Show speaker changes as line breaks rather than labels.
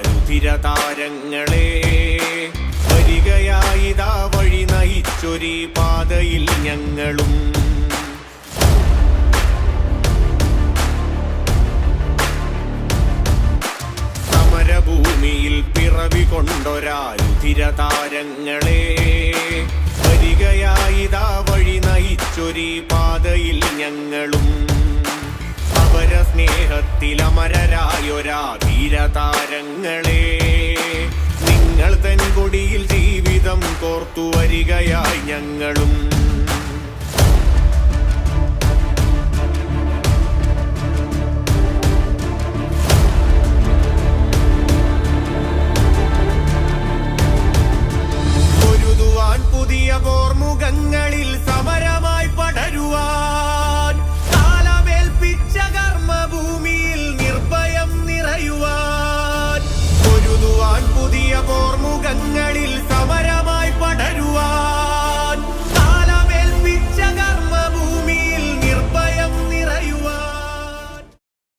രുധിരതാരങ്ങളെ വരികയായിതാ വഴി നയിച്ചൊരീ പാതയിൽ ഞങ്ങളും. സമരഭൂമിയിൽ പിറവി രുധിരതാരങ്ങളെ വരികയായിതാ വഴി നയിച്ചൊരീ പാതയിൽ ഞങ്ങളും. അവര സ്നേഹത്തിലമരരായൊരാ ധീരതാരങ്ങളെ നിങ്ങൾ തൻ കൊടിയിൽ ജീവിതം കോർത്തു വരികയായി ഞങ്ങളും. പൊരുതുവാൻ പുതിയ പോർമുഖങ്ങളിൽ സമരമായി പടരുവാൻ കാലമേൽപ്പിച്ച കർമ്മഭൂമിയിൽ നിർഭയം നിറയുവാൻ. പൊരുതുവാൻ പുതിയ പോർമുഖങ്ങൾ